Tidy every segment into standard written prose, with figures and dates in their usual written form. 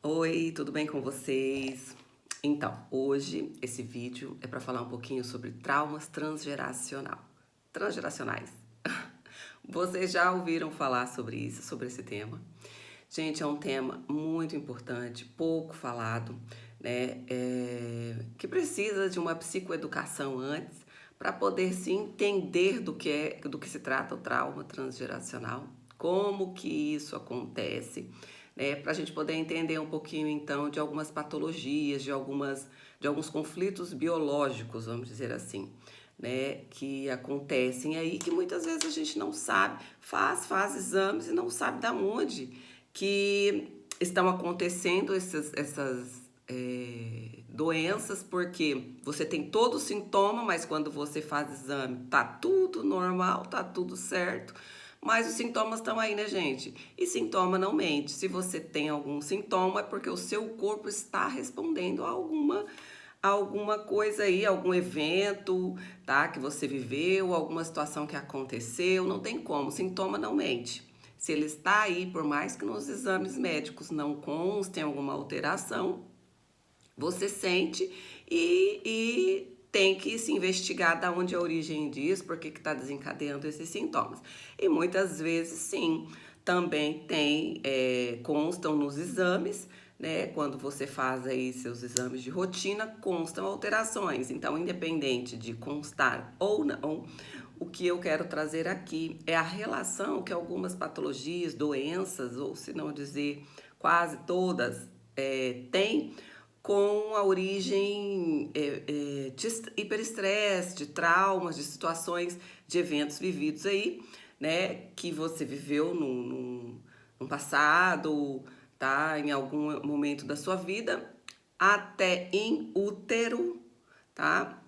Oi, tudo bem com vocês? Então, hoje esse vídeo é para falar um pouquinho sobre traumas transgeracionais. Vocês já ouviram falar sobre isso, sobre esse tema? Gente, é um tema muito importante, pouco falado, né? Que precisa de uma psicoeducação antes para poder se entender do que se trata o trauma transgeracional, como que isso acontece, né? Para a gente poder entender um pouquinho então de algumas patologias, de alguns conflitos biológicos, vamos dizer assim. Né, que acontecem aí, que muitas vezes a gente não sabe, faz exames e não sabe da onde que estão acontecendo essas doenças, porque você tem todo o sintoma, mas quando você faz exame, tá tudo normal, tá tudo certo, mas os sintomas estão aí, né, gente? E sintoma não mente. Se você tem algum sintoma, é porque o seu corpo está respondendo a alguma coisa aí, algum evento, tá, que você viveu, alguma situação que aconteceu, não tem como, sintoma não mente. Se ele está aí, por mais que nos exames médicos não constem alguma alteração, você sente e tem que se investigar da onde é a origem disso, por que está desencadeando esses sintomas. E muitas vezes, sim, também constam nos exames, né? Quando você faz aí seus exames de rotina, constam alterações. Então, independente de constar ou não, o que eu quero trazer aqui é a relação que algumas patologias, doenças, ou se não dizer quase todas, têm com a origem de hiperestresse, de traumas, de situações, de eventos vividos aí, né, que você viveu no passado, tá, em algum momento da sua vida, até em útero, tá,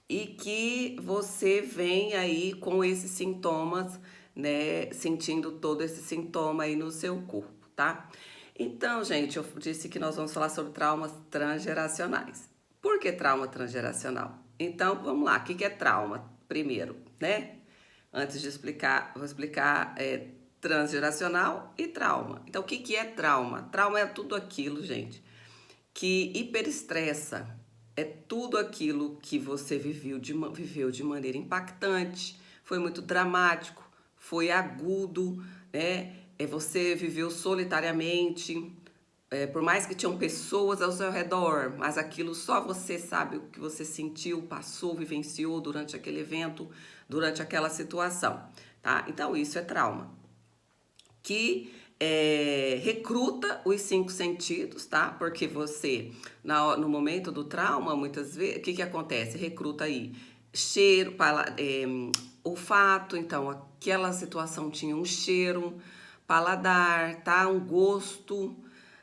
e que você vem aí com esses sintomas, né, sentindo todo esse sintoma aí no seu corpo, tá? Então, gente, eu disse que nós vamos falar sobre traumas transgeracionais. Por que trauma transgeracional? Então, vamos lá, o que é trauma? Primeiro, né? Antes de explicar, vou explicar transgeracional e trauma. Então, o que é trauma? Trauma é tudo aquilo, gente, que hiperestressa, é tudo aquilo que você viveu de maneira impactante, foi muito dramático, foi agudo, né? Você viveu solitariamente, por mais que tinham pessoas ao seu redor, mas aquilo só você sabe o que você sentiu, passou, vivenciou durante aquele evento, durante aquela situação, tá? Então isso é trauma que recruta os cinco sentidos, tá? Porque você, no momento do trauma, muitas vezes, o que acontece? Recruta aí cheiro, olfato, então aquela situação tinha um cheiro, paladar, tá? Um gosto,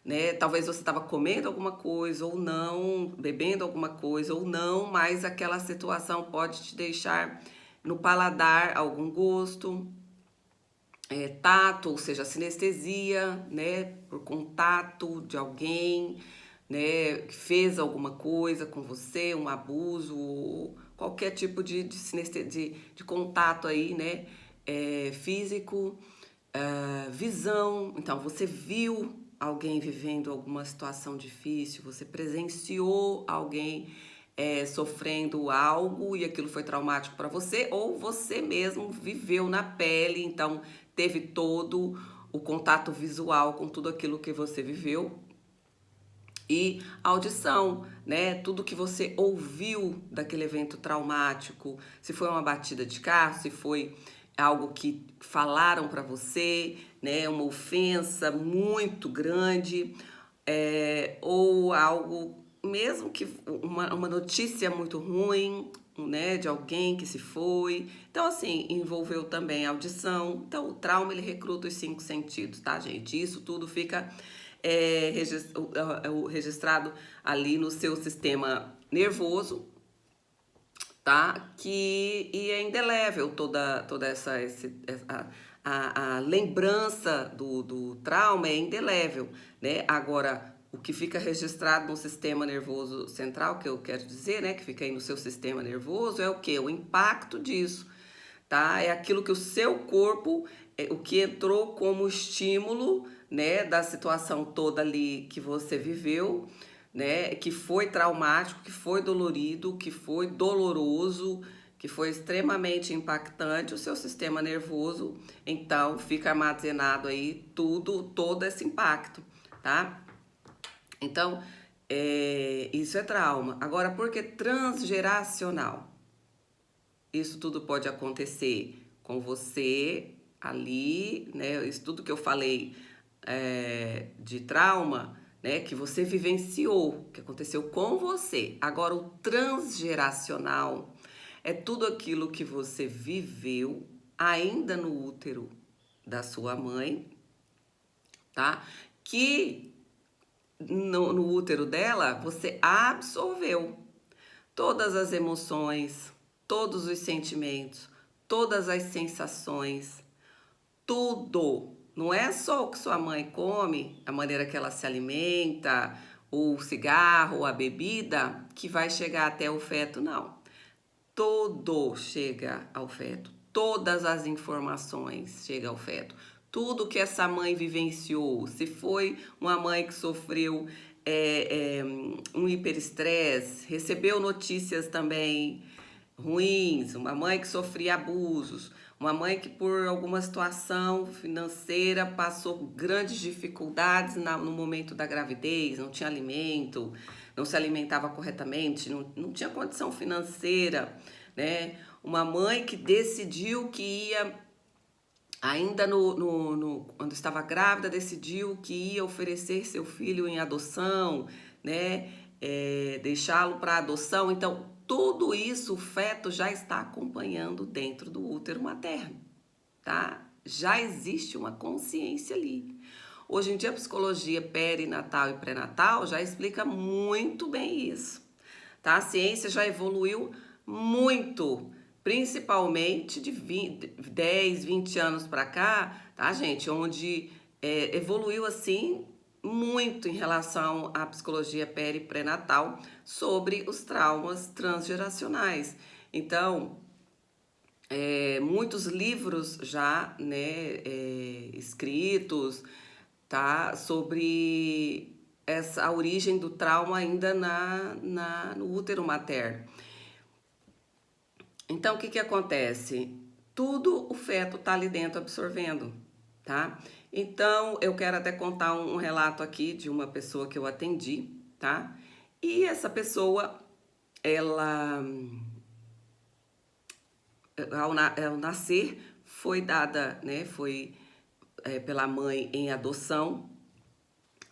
né? Talvez você estava comendo alguma coisa ou não, bebendo alguma coisa ou não, mas aquela situação pode te deixar no paladar algum gosto, tato, ou seja, sinestesia, né, por contato de alguém, né, que fez alguma coisa com você, um abuso, qualquer tipo de sinestesia, de contato aí, né, físico, visão. Então, você viu alguém vivendo alguma situação difícil, você presenciou alguém sofrendo algo e aquilo foi traumático para você, ou você mesmo viveu na pele, então teve todo o contato visual com tudo aquilo que você viveu. E audição, né? Tudo que você ouviu daquele evento traumático, se foi uma batida de carro, se foi algo que falaram para você, né? Uma ofensa muito grande, ou algo, mesmo que uma notícia muito ruim, né, de alguém que se foi. Então, assim, envolveu também a audição. Então, o trauma, ele recruta os cinco sentidos, tá, gente? Isso tudo fica registrado ali no seu sistema nervoso, tá? E é indelével toda a lembrança do trauma é indelével, né? Agora, o que fica registrado no sistema nervoso central, que eu quero dizer, né? Que fica aí no seu sistema nervoso, é o quê? O impacto disso, tá? É aquilo que o seu corpo o que entrou como estímulo, né, da situação toda ali que você viveu, né, que foi traumático, que foi dolorido, que foi doloroso, que foi extremamente impactante o seu sistema nervoso, então fica armazenado aí todo esse impacto, tá? Então, isso é trauma. Agora, por que transgeracional? Isso tudo pode acontecer com você ali, né? Isso tudo que eu falei de trauma, né? Que você vivenciou, que aconteceu com você. Agora, o transgeracional é tudo aquilo que você viveu ainda no útero da sua mãe, tá? Que no útero dela você absorveu todas as emoções, todos os sentimentos, todas as sensações, tudo. Não é só o que sua mãe come, a maneira que ela se alimenta, o cigarro, ou a bebida, que vai chegar até o feto, não. Tudo chega ao feto, todas as informações chegam ao feto. Tudo que essa mãe vivenciou, se foi uma mãe que sofreu um hiperestresse, recebeu notícias também ruins, uma mãe que sofria abusos, uma mãe que por alguma situação financeira passou grandes dificuldades no momento da gravidez, não tinha alimento, não se alimentava corretamente, não tinha condição financeira, né? Uma mãe que decidiu que ia, ainda quando estava grávida, decidiu que ia oferecer seu filho em adoção, né? Deixá-lo para adoção. Então, tudo isso o feto já está acompanhando dentro do útero materno, tá? Já existe uma consciência ali. Hoje em dia, a psicologia perinatal e pré-natal já explica muito bem isso, tá? A ciência já evoluiu muito, principalmente de 10, 20 anos para cá, tá, gente? Onde evoluiu assim muito em relação à psicologia peri e pré-natal sobre os traumas transgeracionais. Então, muitos livros já, né, escritos, tá, sobre a origem do trauma ainda no útero materno. Então, o que acontece? Tudo o feto tá ali dentro absorvendo, tá? Então, eu quero até contar um relato aqui de uma pessoa que eu atendi, tá? E essa pessoa, ela, ao nascer, foi dada, né? Foi pela mãe em adoção,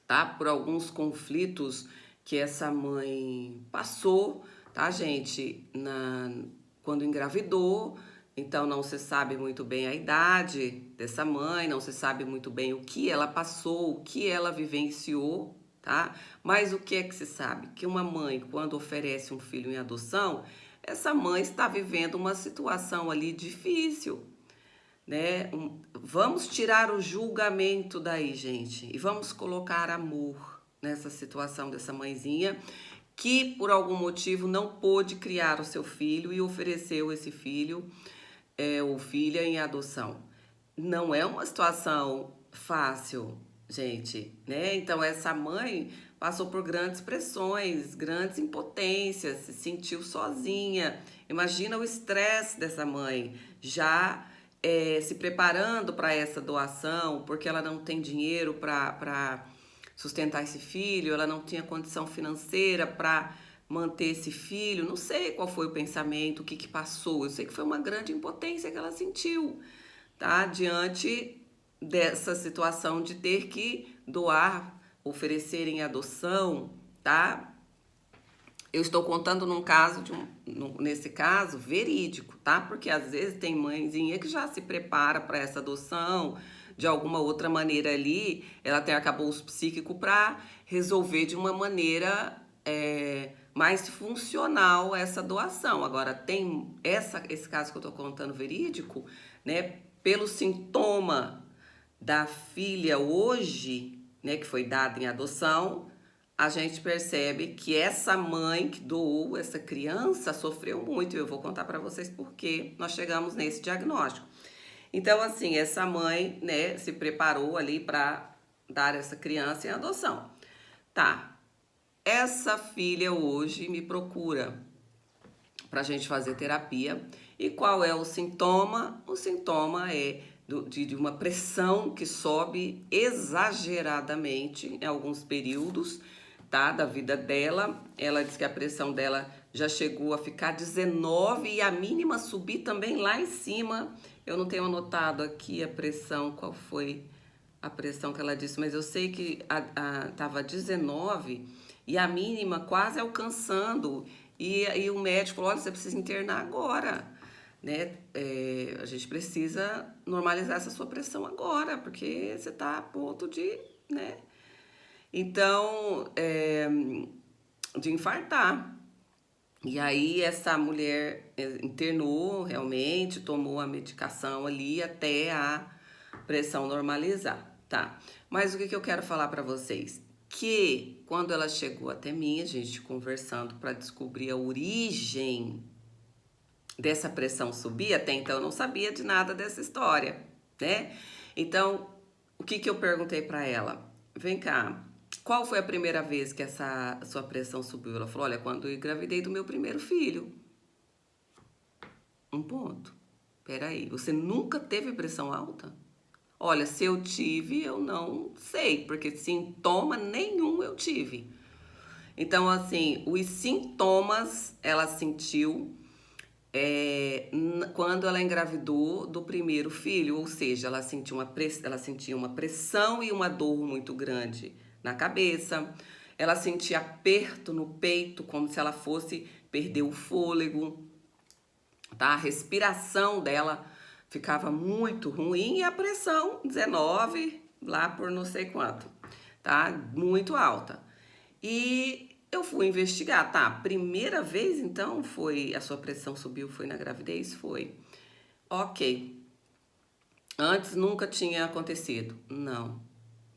tá? Por alguns conflitos que essa mãe passou, tá, gente? Quando engravidou, então não se sabe muito bem a idade dessa mãe, não se sabe muito bem o que ela passou, o que ela vivenciou, tá? Mas o que é que se sabe? Que uma mãe, quando oferece um filho em adoção, essa mãe está vivendo uma situação ali difícil, né? Vamos tirar o julgamento daí, gente, e vamos colocar amor nessa situação dessa mãezinha que por algum motivo não pôde criar o seu filho e ofereceu esse filho ou filha em adoção. Não é uma situação fácil, gente, né? Então essa mãe passou por grandes pressões, grandes impotências, se sentiu sozinha. Imagina o estresse dessa mãe, já se preparando para essa doação, porque ela não tem dinheiro para sustentar esse filho, ela não tinha condição financeira para manter esse filho. Não sei qual foi o pensamento, o que passou. Eu sei que foi uma grande impotência que ela sentiu, tá? Diante dessa situação de ter que doar, oferecer em adoção, tá? Eu estou contando nesse caso verídico, tá? Porque às vezes tem mãezinha que já se prepara para essa adoção de alguma outra maneira ali, ela tem arcabouço psíquico para resolver de uma maneira mais funcional essa doação. Agora, tem esse caso que eu estou contando verídico, né? Pelo sintoma da filha hoje, né, que foi dada em adoção, a gente percebe que essa mãe que doou essa criança sofreu muito. Eu vou contar para vocês por que nós chegamos nesse diagnóstico. Então, assim, essa mãe, né, se preparou ali para dar essa criança em adoção. Tá, essa filha hoje me procura para a gente fazer terapia. E qual é o sintoma? O sintoma é de uma pressão que sobe exageradamente em alguns períodos, tá, da vida dela. Ela diz que a pressão dela já chegou a ficar 19 e a mínima subir também lá em cima. Eu não tenho anotado aqui a pressão, qual foi a pressão que ela disse, mas eu sei que tava 19 e a mínima quase alcançando. E o médico falou, olha, você precisa internar agora, né? A gente precisa normalizar essa sua pressão agora, porque você tá a ponto de, né? Então, de infartar. E aí essa mulher internou realmente, tomou a medicação ali até a pressão normalizar, tá? Mas o que eu quero falar para vocês? Que quando ela chegou até mim, a gente conversando para descobrir a origem dessa pressão subir, até então eu não sabia de nada dessa história, né? Então, o que eu perguntei para ela? Vem cá, qual foi a primeira vez que essa sua pressão subiu? Ela falou, olha, quando eu engravidei do meu primeiro filho. Um ponto. Peraí, você nunca teve pressão alta? Olha, se eu tive, eu não sei, porque sintoma nenhum eu tive. Então, assim, os sintomas ela sentiu quando ela engravidou do primeiro filho, ou seja, ela sentia uma pressão e uma dor muito grande na cabeça, ela sentia aperto no peito, como se ela fosse perder o fôlego, tá? A respiração dela ficava muito ruim e a pressão 19 lá por não sei quanto, tá? Muito alta. E eu fui investigar, tá? Primeira vez então foi a sua pressão subiu, foi na gravidez? Foi. Ok. Antes nunca tinha acontecido? Não.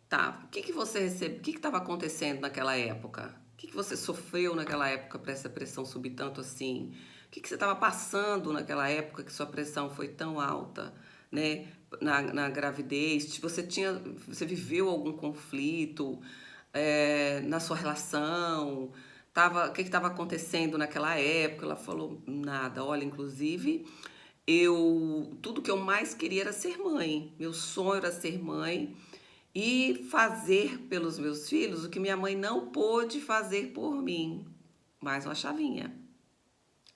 Tá. O que que você recebeu? O que que estava acontecendo naquela época? O que que você sofreu naquela época para essa pressão subir tanto assim? O que que você estava passando naquela época que sua pressão foi tão alta, né? Na gravidez, você viveu algum conflito na sua relação? O que estava acontecendo naquela época? Ela falou nada. Olha, inclusive, tudo que eu mais queria era ser mãe. Meu sonho era ser mãe e fazer pelos meus filhos o que minha mãe não pôde fazer por mim. Mais uma chavinha.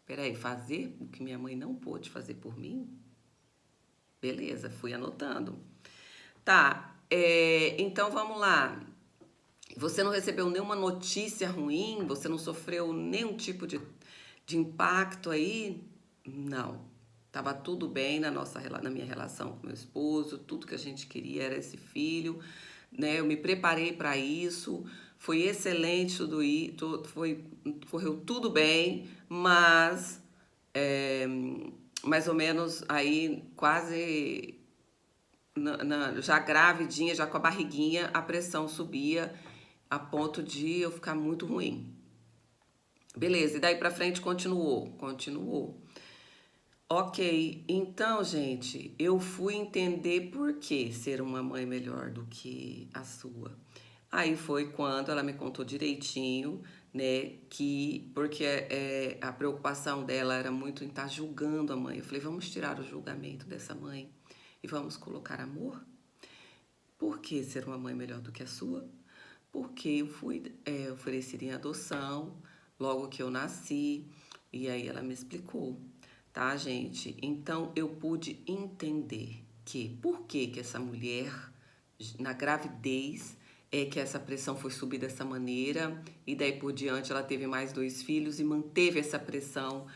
Peraí, fazer o que minha mãe não pôde fazer por mim? Beleza, fui anotando. Tá, então vamos lá. Você não recebeu nenhuma notícia ruim? Você não sofreu nenhum tipo de impacto aí? Não. Tava tudo bem na minha relação com meu esposo, tudo que a gente queria era esse filho, né? Eu me preparei para isso, foi excelente tudo isso, correu tudo bem, mas mais ou menos aí quase já gravidinha, já com a barriguinha, a pressão subia a ponto de eu ficar muito ruim. Beleza, e daí pra frente continuou. Ok, então, gente, eu fui entender por que ser uma mãe melhor do que a sua. Aí foi quando ela me contou direitinho, né, porque a preocupação dela era muito em estar julgando a mãe. Eu falei, vamos tirar o julgamento dessa mãe e vamos colocar amor? Por que ser uma mãe melhor do que a sua? Porque eu fui oferecida em adoção logo que eu nasci, e aí ela me explicou, tá, gente? Então eu pude entender por que essa mulher, na gravidez, que essa pressão foi subir dessa maneira, e daí por diante ela teve mais 2 filhos e manteve essa pressão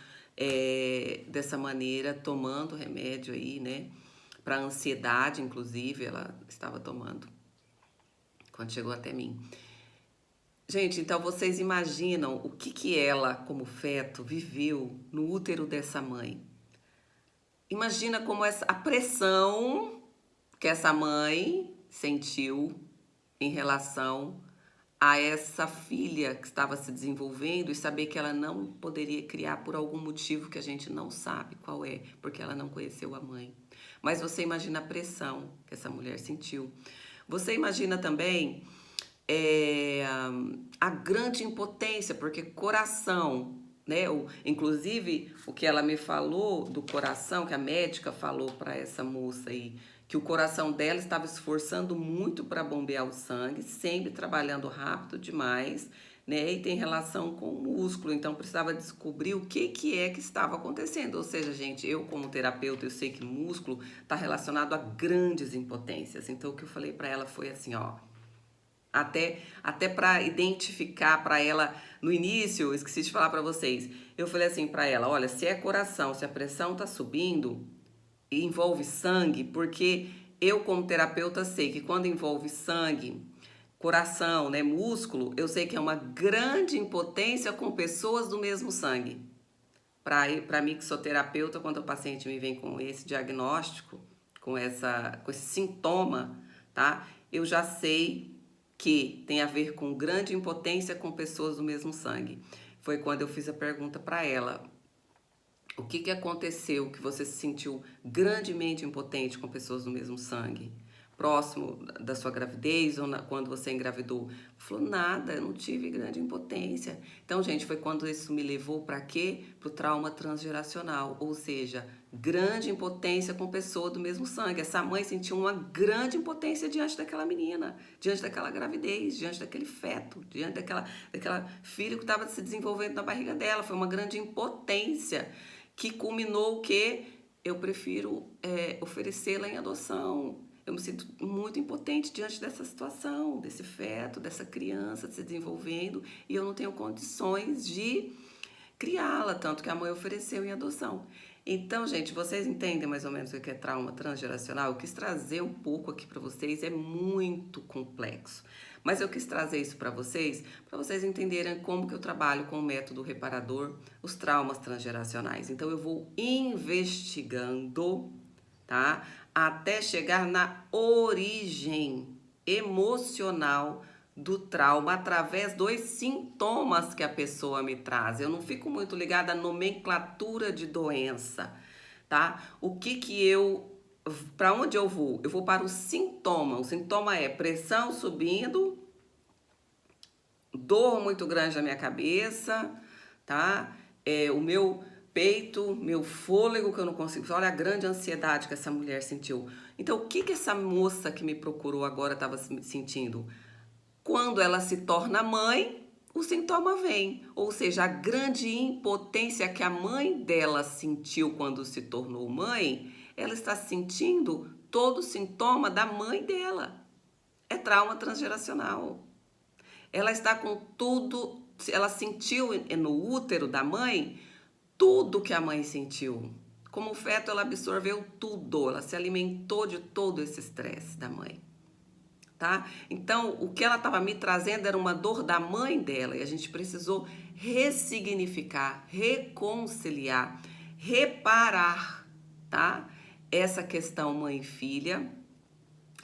dessa maneira, tomando remédio aí, né? Para ansiedade, inclusive, ela estava tomando quando chegou até mim. Gente, então vocês imaginam o que ela, como feto, viveu no útero dessa mãe. Imagina como a pressão que essa mãe sentiu em relação a essa filha que estava se desenvolvendo e saber que ela não poderia criar por algum motivo que a gente não sabe qual é, porque ela não conheceu a mãe. Mas você imagina a pressão que essa mulher sentiu. Você imagina também é, a grande impotência, porque coração, né? Inclusive, o que ela me falou do coração, que a médica falou para essa moça aí, que o coração dela estava esforçando muito para bombear o sangue, sempre trabalhando rápido demais, né? E tem relação com o músculo, então precisava descobrir o que é que estava acontecendo. Ou seja, gente, eu como terapeuta, eu sei que músculo está relacionado a grandes impotências. Então o que eu falei para ela foi assim, ó, até para identificar para ela no início, eu esqueci de falar para vocês. Eu falei assim para ela, olha, se é coração, se a pressão tá subindo, envolve sangue, porque eu como terapeuta sei que quando envolve sangue, coração, né, músculo, eu sei que é uma grande impotência com pessoas do mesmo sangue. Para mim que sou terapeuta, quando o paciente me vem com esse diagnóstico, com esse sintoma, tá? Eu já sei que tem a ver com grande impotência com pessoas do mesmo sangue. Foi quando eu fiz a pergunta para ela: o que aconteceu que você se sentiu grandemente impotente com pessoas do mesmo sangue? Próximo da sua gravidez ou quando você engravidou? Falou, nada, eu não tive grande impotência. Então, gente, foi quando isso me levou para quê? Para o trauma transgeracional, ou seja, grande impotência com pessoa do mesmo sangue. Essa mãe sentiu uma grande impotência diante daquela menina, diante daquela gravidez, diante daquele feto, diante daquela filha que estava se desenvolvendo na barriga dela. Foi uma grande impotência que culminou o quê? Eu prefiro oferecê-la em adoção. Eu me sinto muito impotente diante dessa situação, desse feto, dessa criança se desenvolvendo e eu não tenho condições de criá-la, tanto que a mãe ofereceu em adoção. Então, gente, vocês entendem mais ou menos o que é trauma transgeracional? Eu quis trazer um pouco aqui para vocês, é muito complexo. Mas eu quis trazer isso para vocês entenderem como que eu trabalho com o método reparador, os traumas transgeracionais. Então, eu vou investigando, tá? Até chegar na origem emocional do trauma através dos sintomas que a pessoa me traz. Eu não fico muito ligada à nomenclatura de doença, tá? Para onde eu vou? Eu vou para o sintoma. O sintoma é pressão subindo, dor muito grande na minha cabeça, tá? O meu peito, meu fôlego que eu não consigo. Olha a grande ansiedade que essa mulher sentiu. Então, o que essa moça que me procurou agora estava sentindo? Quando ela se torna mãe, o sintoma vem. Ou seja, a grande impotência que a mãe dela sentiu quando se tornou mãe, ela está sentindo todo o sintoma da mãe dela. É trauma transgeracional. Ela está com tudo, ela sentiu no útero da mãe tudo que a mãe sentiu. Como feto, ela absorveu tudo, ela se alimentou de todo esse estresse da mãe. Tá? Então, o que ela estava me trazendo era uma dor da mãe dela e a gente precisou ressignificar, reconciliar, reparar, tá? Essa questão mãe e filha,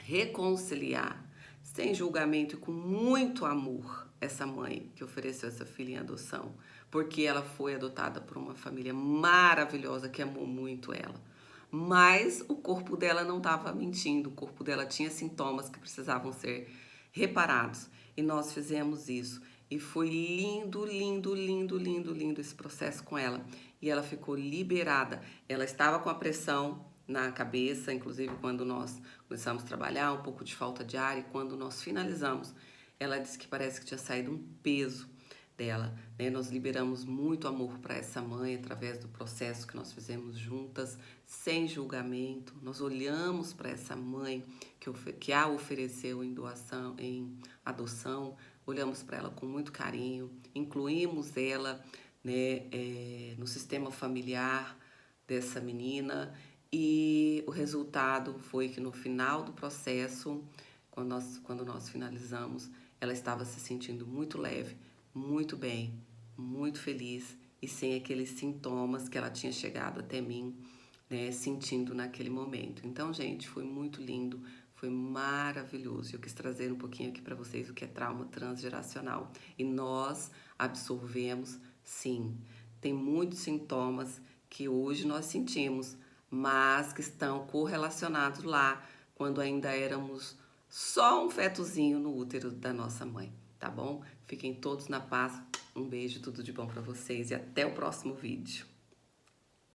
reconciliar, sem julgamento e com muito amor, essa mãe que ofereceu essa filha em adoção, porque ela foi adotada por uma família maravilhosa que amou muito ela. Mas o corpo dela não estava mentindo, o corpo dela tinha sintomas que precisavam ser reparados. E nós fizemos isso. E foi lindo, lindo, lindo, lindo, lindo esse processo com ela. E ela ficou liberada. Ela estava com a pressão na cabeça, inclusive quando nós começamos a trabalhar, um pouco de falta de ar. E quando nós finalizamos, ela disse que parece que tinha saído um peso dela, né? Nós liberamos muito amor para essa mãe através do processo que nós fizemos juntas, sem julgamento. Nós olhamos para essa mãe que a ofereceu em doação, em adoção, olhamos para ela com muito carinho, incluímos ela, né, no sistema familiar dessa menina e o resultado foi que no final do processo, quando nós finalizamos, ela estava se sentindo muito leve, muito bem, muito feliz e sem aqueles sintomas que ela tinha chegado até mim, né, sentindo naquele momento. Então, gente, foi muito lindo, foi maravilhoso. Eu quis trazer um pouquinho aqui para vocês o que é trauma transgeracional. E nós absorvemos, sim. Tem muitos sintomas que hoje nós sentimos, mas que estão correlacionados lá quando ainda éramos só um fetozinho no útero da nossa mãe, tá bom? Fiquem todos na paz. Um beijo, tudo de bom para vocês e até o próximo vídeo.